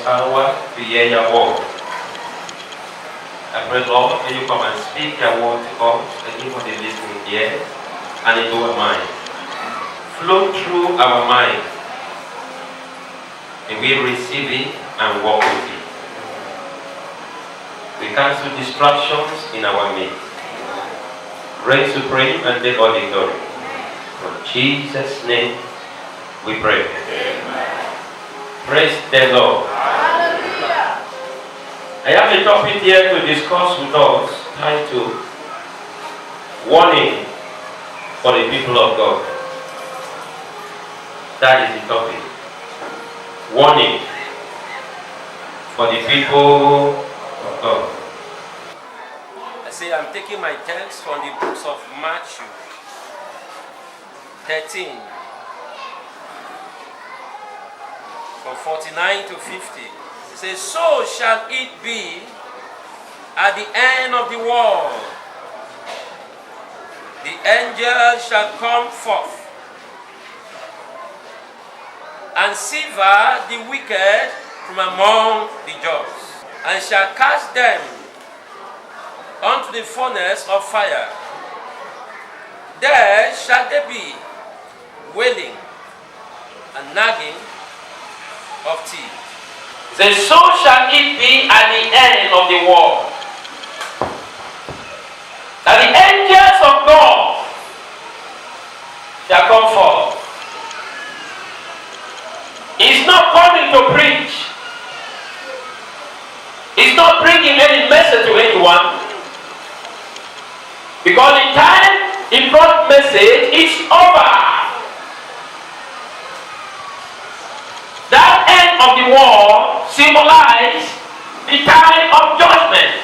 hour to hear your word. I pray, Lord, may you come and speak your word to us and give us the listening ear and into our mind. Flow through our mind. And we receive it and walk with it. We cancel distractions in our midst. Reign supreme and take all the glory. In Jesus' name we pray. Amen. Praise the Lord. Hallelujah. I have a topic here to discuss with us titled Warning for the People of God. That is the topic. Warning for the people of God. I say I'm taking my text from the books of Matthew 13 from 49 to 50. It says, so shall it be at the end of the world. The angel shall come forth and sever the wicked from among the just, and shall cast them unto the furnace of fire. There shall they be wailing and gnashing of teeth. It says, so shall it be at the end of the world, that the angels of God shall come forth. He's not coming to preach. He's not bringing any message to anyone. Because the time he brought message is over. That end of the war symbolizes the time of judgment.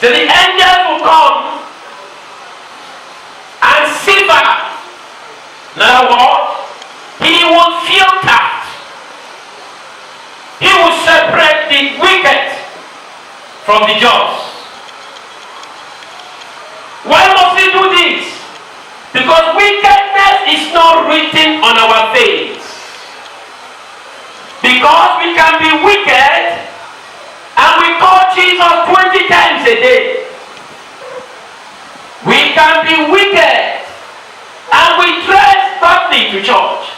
So the angels will come and sever. In other words, he will filter. He will separate the wicked from the just. Why must he do this? Because wickedness is not written on our face. Because we can be wicked and we call Jesus 20 times a day. We can be wicked and we dress badly to church.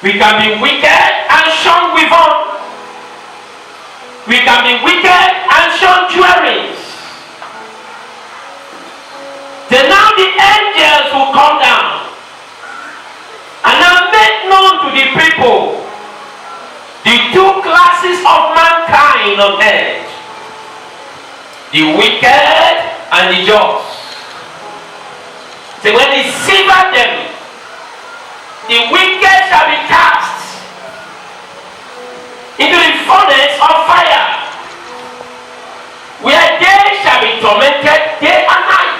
We can be wicked and shun weave-on. We can be wicked and shun jewelries. Then now the angels will come down and now make known to the people the two classes of mankind on earth, the wicked and the just. So when they sever them, the wicked shall be cast into the furnace of fire, where they shall be tormented day and night.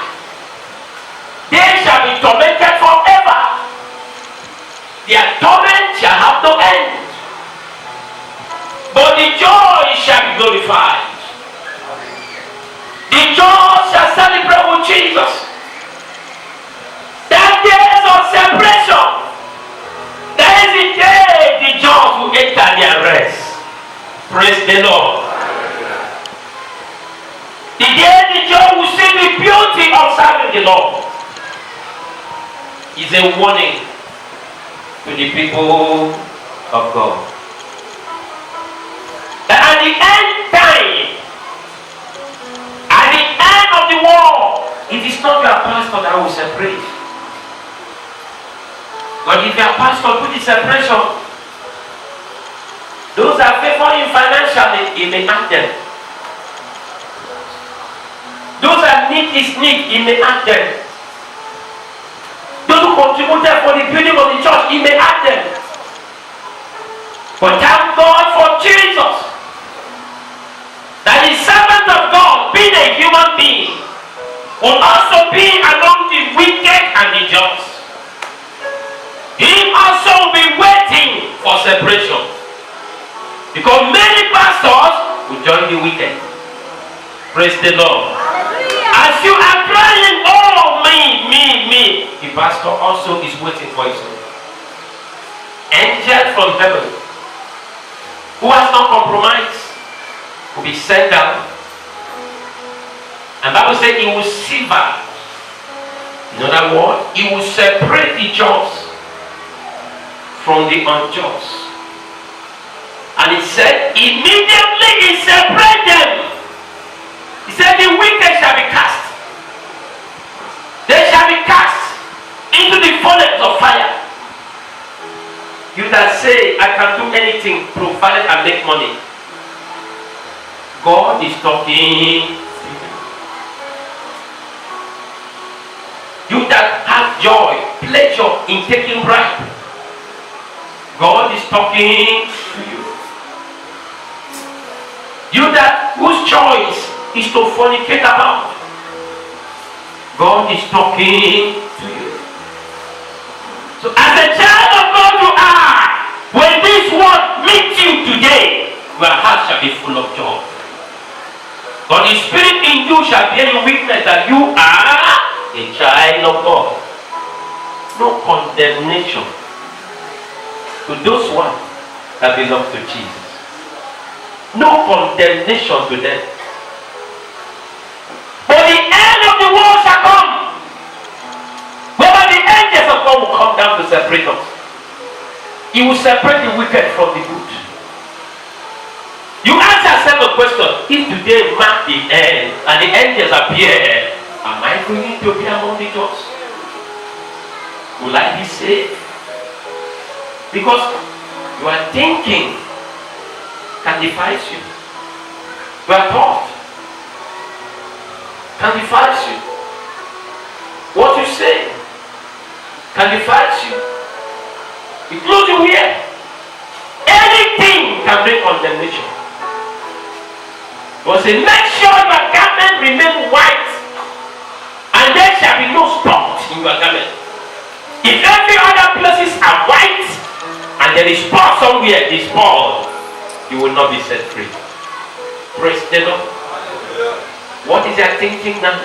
They shall be tormented forever. Their torment shall have no end. But the joy shall be glorified. The joy shall celebrate with Jesus. That days of separation, that is the day the just will enter their rest. Praise the Lord. The day the just will see the beauty of serving the Lord. Is a warning to the people of God. That at the end time, at the end of the war, it is not your pastor that will separate. But if your pastor put the separation, those that favor him financially, he may act them. Those that need his need, he may act them. Those who contributed for the building of the church, he may act them. But thank God for Jesus, that the servant of God, being a human being, will also be among the wicked and the just. He also will be waiting for separation. Because many pastors will join the wicked. Praise the Lord. As you are crying, oh me, the pastor also is waiting for his own. Angel from heaven who has not compromised, will be sent down. And Bible says he will sever. In other words, he will separate the just from the unjust. And he said, immediately he separated them. He said, the wicked shall be cast. They shall be cast into the furnace of fire. You that say, I can do anything provided I make money. God is talking. You that have joy, pleasure in taking bribe. God is talking to you. You that whose choice is to fornicate about. God is talking to you. So as a child of God you are, when this word meets you today, your heart shall be full of joy. But the spirit in you shall bear you witness that you are a child of God. No condemnation to those ones that belong to Jesus. No condemnation to them. But the end of the world shall come, whereby the angels of God will come down to separate us. He will separate the wicked from the good. You ask yourself a question: if today mark the end and the angels appear, am I going to be among the just? Will I be saved? Because you are thinking can defies you. Your thought can defies you. What you say can defies you. Including here. Anything can bring condemnation. But say, make sure your garment remain white, and there shall be no spot in your garment. If every other places are white, and there is spot somewhere, the spot, you will not be set free. Praise the Lord. What is your thinking now?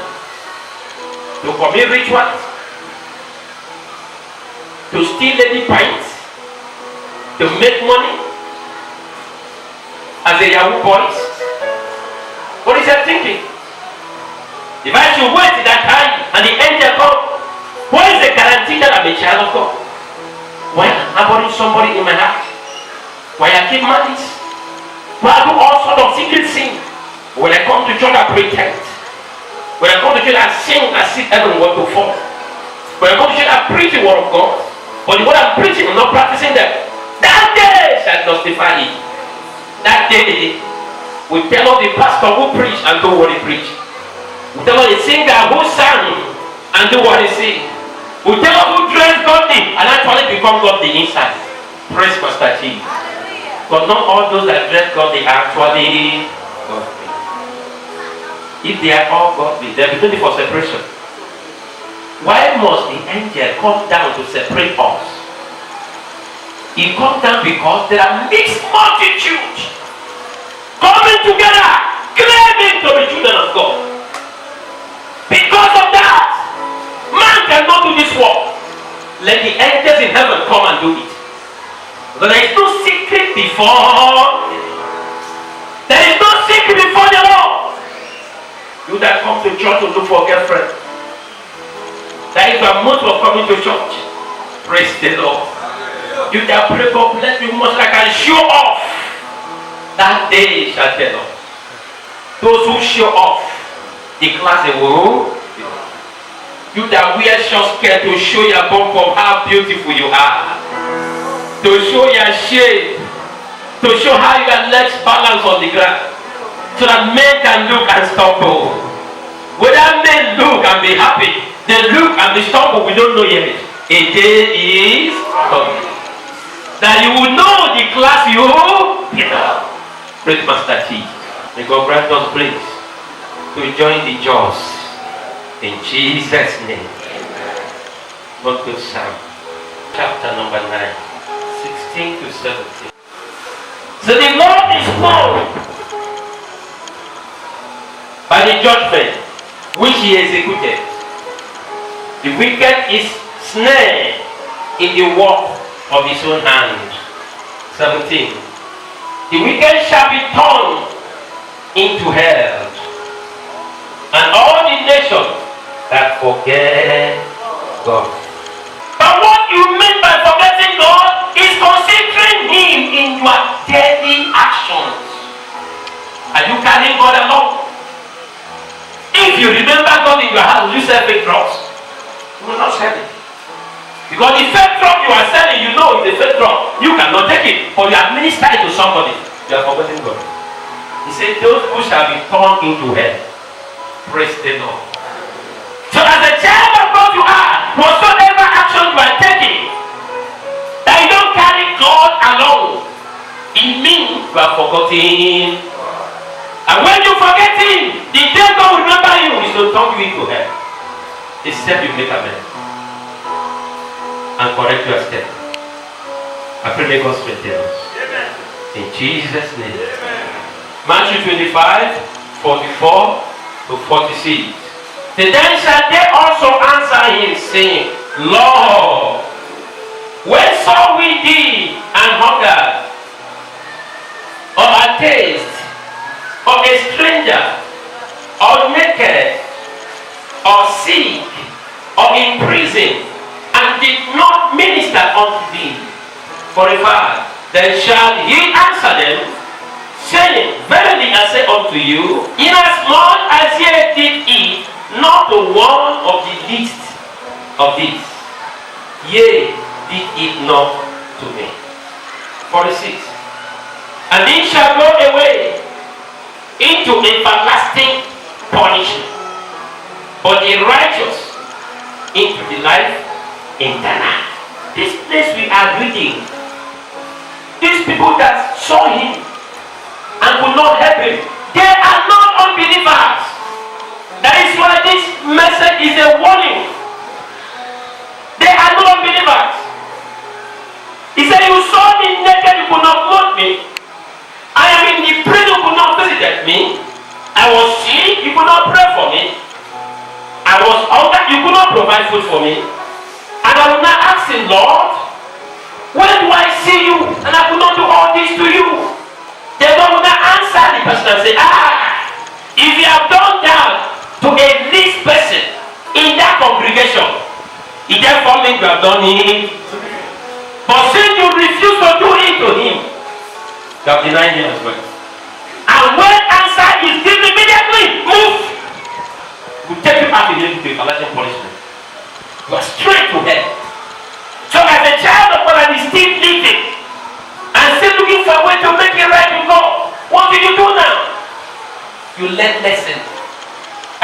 To commit rituals? To steal lady pints? To make money? As a Yahoo boys? What is your thinking? If I should wait that time and the angel come, what is the guarantee that I'm a child of God? Why am I bothering somebody in my heart? Why I keep malice? Why I do all sorts of secret sin? When I come to church, I pretend. When I come to church, I sing as if everyone to fall. When I come to church, I preach the word of God. But the word I'm preaching, I'm not practicing that. That day shall justify it. That day, we tell of the pastor who preached and do what he preached. We tell of the singer who sang and do what he sang. We tell of who dressed godly and actually become godly inside. Praise Master Jesus. But not all those that dress godly are actually godly. If they are all godly, they are between for separation. Why must the angel come down to separate us? He comes down because there are mixed multitudes coming together, claiming to be children of God. Because of that, man cannot do this work. Let the angels in heaven come and do it. Because there is no secret before. There is no secret before the Lord. You that come to church to look for a girlfriend, that is your motto of coming to church. Praise the Lord. You that pray God bless me much like I show off. That day shall tell us. Those who show off, the class they will. You that wear short skirt to show your bump of how beautiful you are. To show your shape. To show how your legs balance on the ground. So that men can look and stumble. Whether men look and be happy, they look and they stumble, we don't know yet. A day is coming. That you will know the class you belong. Praise Master T. May God grant us grace to join the just. In Jesus' name. Go to Psalm chapter number 9, 16 to 17. So the Lord is known by the judgment which he executed. The wicked is snared in the work of his own hand. 17. The wicked shall be turned into hell, and all the nations that forget God. But what you mean by forgetting God is considering Him in your daily actions. Are you carrying God along? If you remember God in your heart, will you sell fake drugs? You will not sell it. Because the fake drug you are selling, you know it's a fake drug. You cannot take it, but you administer it to somebody. You are forgetting God. He said, those who shall be turned into hell. Praise the Lord. So as a child of God you are, whatsoever action you are taking, that you don't carry God along, it means you are forgetting. And when you forget Him, the day God will remember you is to turn you into hell. Except you make amends and correct your step. I pray may God strengthen us. Amen. In Jesus' name. Amen. Matthew 25, 44 to 46. Then shall they also answer Him, saying, Lord, when saw we Thee and hungered, or a taste, or a stranger, or naked, or sick, or in prison, and did not minister unto Thee? 45. Then shall He answer them, saying, Verily I say unto you, inasmuch as ye did eat not to one of the least of these, ye did eat not to me. 46. And ye shall go away into everlasting punishment, but the righteous into the life eternal. This place we are reading, these people that saw Him and could not help Him, they are not unbelievers. That is why this message is a warning. They are not unbelievers. He said, you saw me naked, you could not clothe me. I am in the prison, you could not visit me. I was sick, you could not pray for me. I was hungry, you could not provide food for me. And I will not ask Him, Lord, when do I see you? And I could not do all this to you. The Lord will not answer the person and say, if you have done that to a least person in that congregation, it therefore means you have done it. But since you refuse to do it to Him, you have denied Him as well. And when answer is given immediately, move. We take you out immediately to everlasting punishment. You are straight to hell. So as a child of God and is still living and still looking for a way to make it right with God, what do you do now? You learn lessons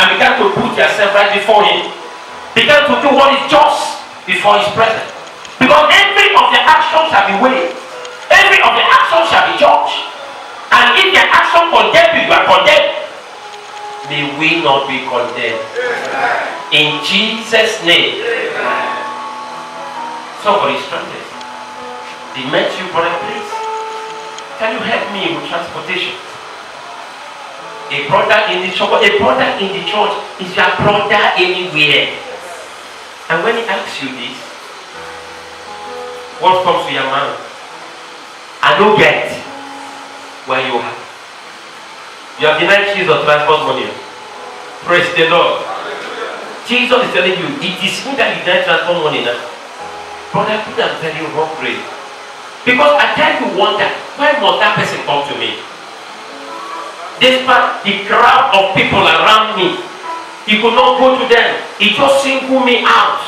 and began to put yourself right before Him. Began to do what is just before His presence. Because every of the actions shall be weighed. Every of the actions shall be judged. And if your action condemns you, you are condemned. May we not be condemned. Amen. In Jesus' name. Amen. Somebody stranded. They met you, brother, please. Can you help me with transportation? A brother in the church is your brother anywhere. And when he asks you this, what comes to your mind? I don't get where you are. You have denied Jesus transport money. Praise the Lord. Jesus is telling you, it is me that you deny transport money now. Brother, put that very wrong grade. Because I tell you wonder, why must that person come to me? Despite the crowd of people around me, he could not go to them. He just singled me out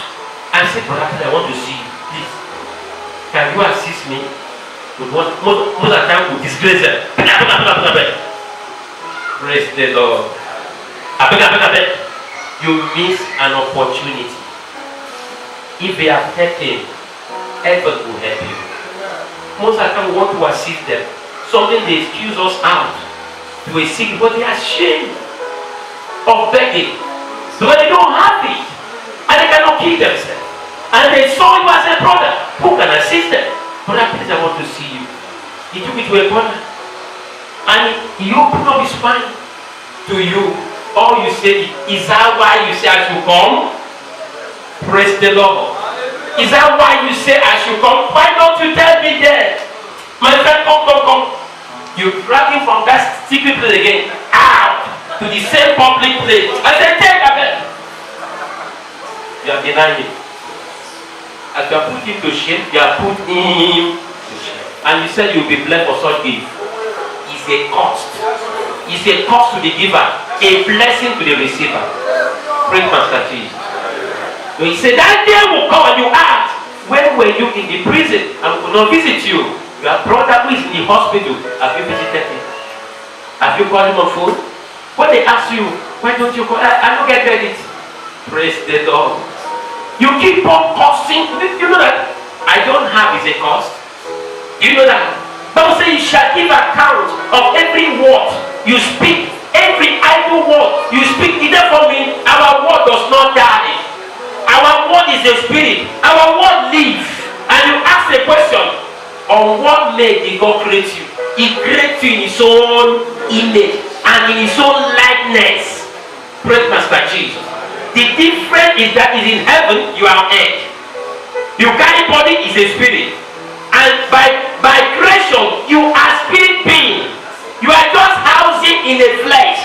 and said, Brother, I want to see you. Please, can you assist me? Most of the time we disgrace them. Praise the Lord. I beg. You miss an opportunity. If they are helping, effort will help you. Most of the time we want to assist them. Something they excuse us out to a sick, but they are ashamed of begging. So they don't have it. And they cannot keep themselves. And they saw you as a brother who can assist them. Brother, please, I want to see you. He took it to a brother. And he opened up his mind to you. All you say is that why you say I should come? Praise the Lord. Is that why you say I should come? Why don't you tell me that? My friend, come. You drag him from that secret place again, out to the same public place. I said, take a bit. You are denying him. As you have put him to shame, you have put him to shame. And you said you will be blessed for such gift. It's a cost. It's a cost to the giver, a blessing to the receiver. Praise Master Jesus. So he said that day will come and you ask, when were you in the prison and could not visit you? Your brother who is in the hospital, have you visited him? Have you called him on phone? When they ask you, why don't you call? I don't get credit. Praise the Lord. You keep on costing. You know that I don't have is a cost. You know that. Bible says you shall give account of every word you speak, every idle word you speak. Therefore, me, our word does not die. Our word is a spirit. Our word lives. And you ask a question: on what made did God create you? He created you in His own image and in His own likeness. Praise Master Jesus. The difference is that is in heaven, you are on earth. You carry body is a spirit. And by creation, you are spirit being. You are just housing in a flesh.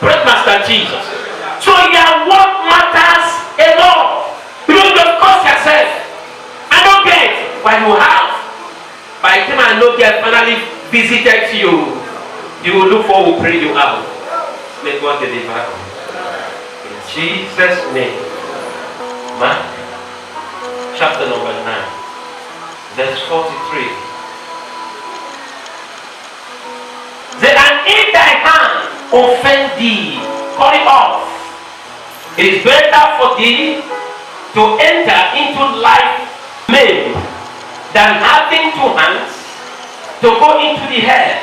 Praise Master Jesus. So you are what matters alone. You don't just cost yourself. I don't get what you have. By the time I know they finally visited you, you will look for who pray you out. May God deliver you. In Jesus' name. Mark chapter number 9, verse 43. Say, and if thy hand offend thee, cut it off. It is better for thee to enter into life maimed than having two hands to go into the hell,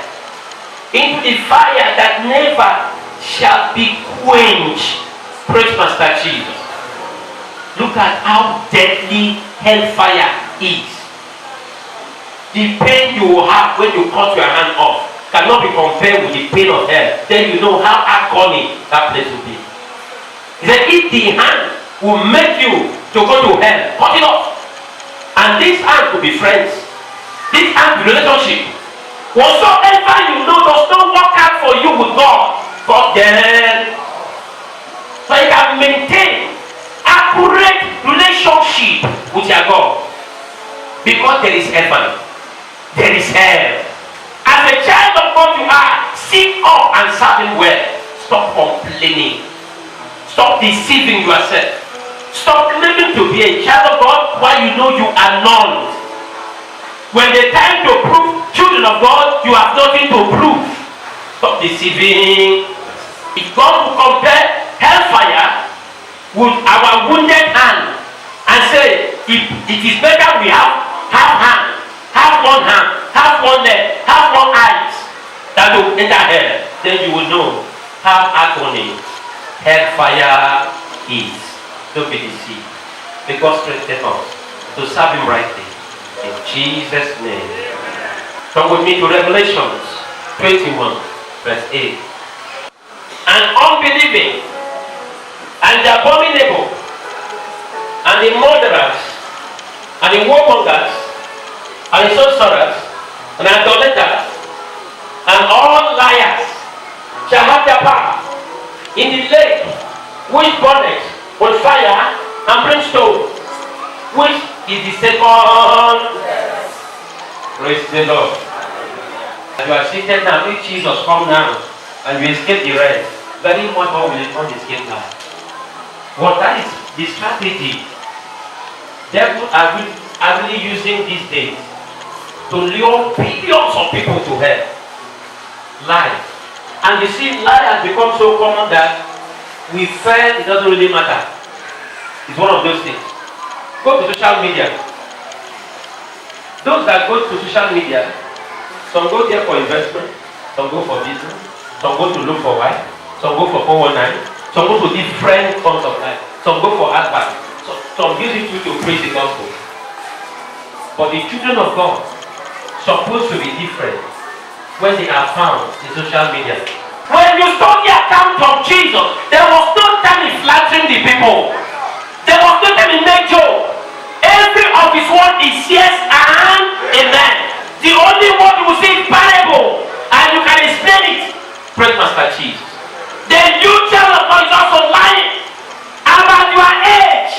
into the fire that never shall be quenched. Praise Master Jesus. Look at how deadly hellfire is. The pain you will have when you cut your hand off cannot be compared with the pain of hell. Then you know how agony that place will be. He said, if the hand will make you to go to hell, cut it off. And this hand will be friends. This hand will be relationship. Whatsoever you know does not work out for you with God, God then. So you can maintain accurate relationship with your God. Because there is heaven. There is hell. As a child of God you are, sit up and serve Him well. Stop complaining. Stop deceiving yourself. Stop claiming to be a child of God while you know you are none. When the time to prove children of God, you have nothing to prove. Stop deceiving. If God will compare hellfire with our wounded hand and say, if it is better we have half hand, have one hand, have one leg, have one eyes, that will enter hell, then you will know how agony hellfire is. Don't be deceived. May God strengthen us to serve Him rightly. In Jesus' name. Come with me to Revelations 21, verse 8. And unbelieving, and the abominable, and the murderers, and the warmongers, and the sorcerers, and the idolaters, and all liars shall have their part in the lake which burneth with fire and brimstone, which is the second. Praise the Lord. As you are seated now, if Jesus come now and you escape the rest, very much more will not escape now. But that is the strategy devil are really using these days to lure billions of people to hell. Lie. And you see, lie has become so common that we feel it doesn't really matter. It's one of those things. Go to social media. Those that go to social media, some go there for investment, some go for business, some go to look for wife, some go for 419, some go to different forms of life, some go for advice, some use it to preach the gospel. But the children of God supposed to be different when they are found in social media. When you saw the account of Jesus, there was no time in flattering the people. There was no time in make joke. Every of his word is yes and amen. The only word you will see is parable. and you can explain it, praise Master Jesus. Then you child of God is also lying about your age.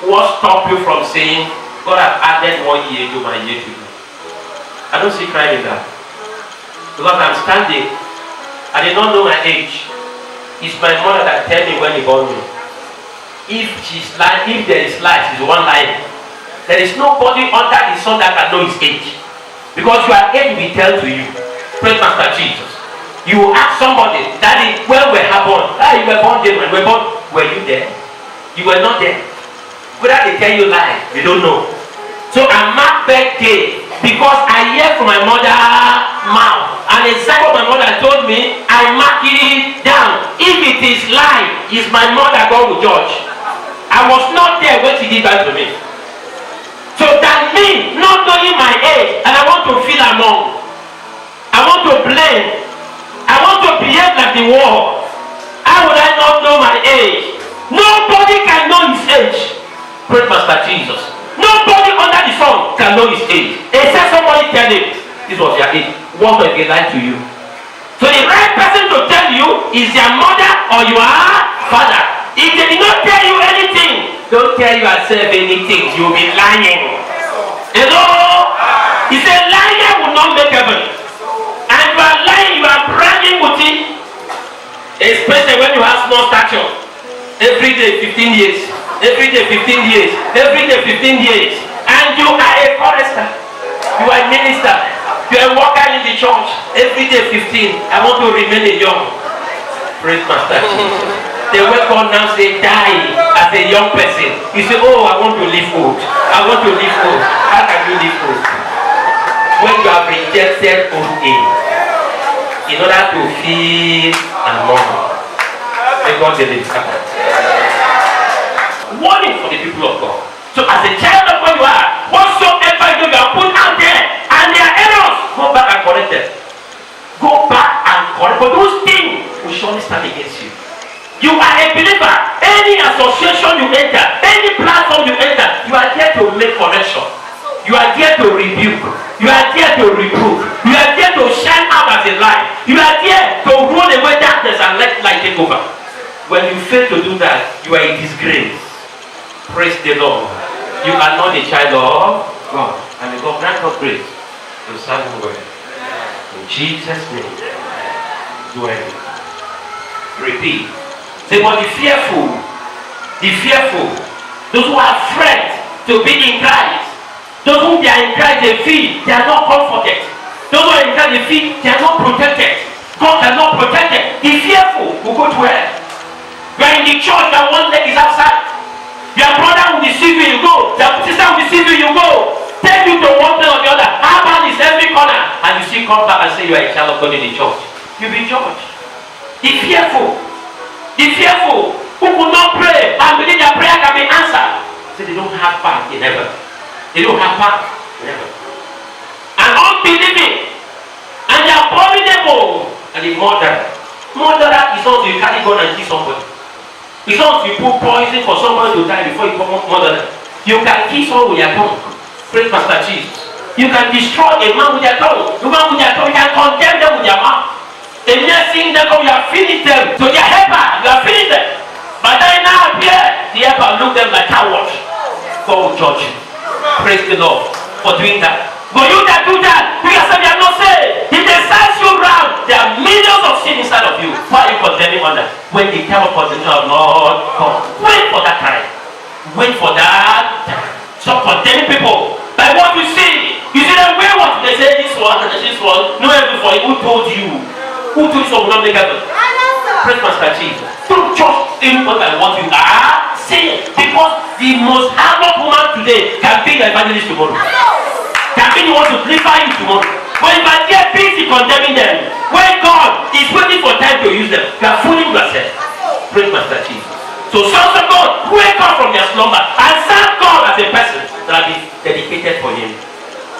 What stop you from saying, God has added 1 year to my year to you? I don't see crime in that. Because I'm standing, I did not know my age. It's my mother that tell me when he born me. If there is life, she's one lying. There is nobody under the sun that can know his age. Because your age will tell to you. Praise Master Jesus. You will ask somebody, Daddy, when were you born? You were born there, when we were born. Were you there? You were not there. Whether they tell you lie, you don't know. So I mark birthday because I hear from my mother's mouth. And exactly what my mother told me, I mark it down. If it is lie, it's my mother God will judge. I was not there when she did that to me. So that me not knowing my age, and I want to feel among. I want to blame. I want to behave like the world. How would I not know my age? Nobody can know his age. Praise Master Jesus. Nobody under the sun can know his age. Except somebody tell him, this was your age. What if they lie to you? So the right person to tell you is your mother or your father. If they did not tell you anything, don't tell yourself anything. You will be lying. Hello? He said, liar will not make heaven. And you are lying, you are bragging with it. Especially when you have small stature. Every day 15 years. Every day 15 years. Every day 15 years. And you are a forester. You are a minister. You are a worker in the church. Every day 15. I want to remain a young. Praise Master Jesus. They wake up now say die as a young person. You say, oh, I want to live old. I want to live old. How can you live old? When you have rejected old age in order to feel and mourn. May God deliver. Warning for the people of God. So as a child of God you are, whatsoever you are put out there and there are errors, go back and correct them. Go back and correct. But those things will surely stand against you. You are a believer. Any association you enter, any platform you enter, you are there to make correction. You are there to rebuke. You are there to reprove. You are there to shine out as a light. You are there to roll away darkness and let light take over. When you fail to do that, you are a disgrace. Praise the Lord. You are not a child of God. And God grant us grace to serve Him well. In Jesus' name. Dwell. Repeat. Say, but the fearful, those who are afraid to be in Christ, those who are in Christ, they feel they are not comforted. Those who are in Christ, they feel they are not protected. God cannot protect them. The fearful will go to hell. You are in the church, that one leg is outside. Your brother will deceive you, you go. Your sister will deceive you, you go. Take you to one place or the other. How is every corner? And you still come back and say you are a child of God in the church. You'll be judged. The fearful. The fearful who could not pray and believe their prayer can be answered. So they don't have part in heaven. They don't have part in heaven. And unbelieving and the abominable and the murderer. Murderer is not you carry gun and kill somebody. It's not you put poison for somebody to die before you come murderer. You can kill someone with your tongue. Praise Master Jesus. You can destroy a man with your tongue. A man with your tongue, you can condemn them with your mouth. A mere thing that you have finished them. So their helper, you have finished them. But then now appear, the helper look them like cowards. God will judge you. Praise the Lord for doing that. But you that do that, you yourself are not saved. If they size you round, there are millions of sin inside of you. Why are you condemning others? When the time of condemnation of Lord come. Wait for that time. Wait for that time. Stop condemning people by what you see. You see them where what they say this one and this one. No one before you. Who told you? Who told you so will not make happen? Praise Master Jesus. Don't just think by what you are saying. Because the most humble woman today can be the evangelist tomorrow. Can be the one to deliver you tomorrow. But if I hear busy condemning them, when God is waiting for time to use them, you are fooling yourself. Praise Master Jesus. So sons of God, wake up from your slumber and serve God as a person that will be dedicated for Him.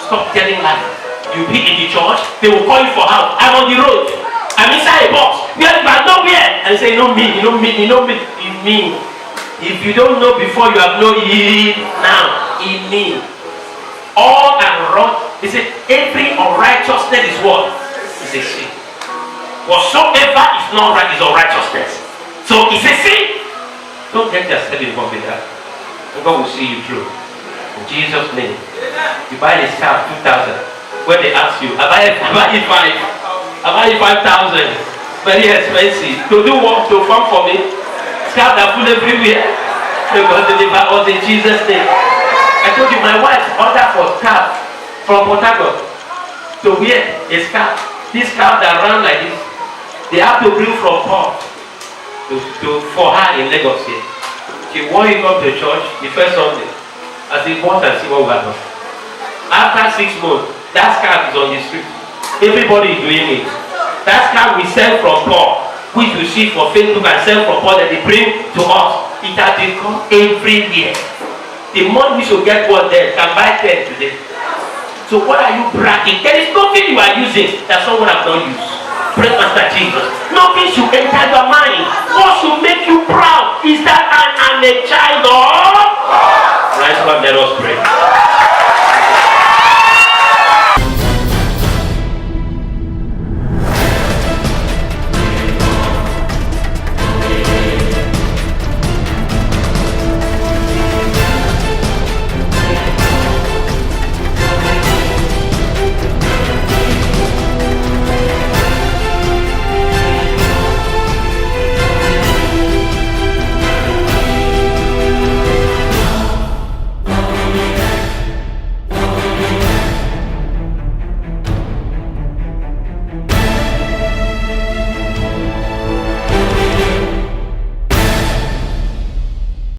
Stop telling lies. You be in the church, they will call you for help. I'm on the road. I'm inside a box. You are nowhere. And you say, you know me. If you don't know before, you have no it now. In me. All and wrong. He said, every unrighteousness is what? Is is a sin. Whatsoever is not right is unrighteousness. So it's a sin. Don't get yourself involved in that. And God will see you through. In Jesus' name. You buy this car 2,000. When they ask you, I buy it 5,000. Very expensive. To do what? To farm for me? Scalp that full everywhere. May God deliver us in Jesus' name. I told you my wife ordered for scarf from Port Harcourt to wear a scarf. This scarf that run like this, they have to bring from Port for her in Lagos here. She wore it up to church the first Sunday. I said, watch and see what will happen. After 6 months, that scarf is on the street. Everybody is doing it. That scarf we sell from Paul, which we see for Facebook and sell from Paul that they bring to us. It has become everywhere. The money we should get one there can buy 10 today. So what are you bragging? There is nothing you are using that someone has not used. Praise Master Jesus. Nothing should enter your mind. What should make you proud is that I am a child of. Rise up, let us pray.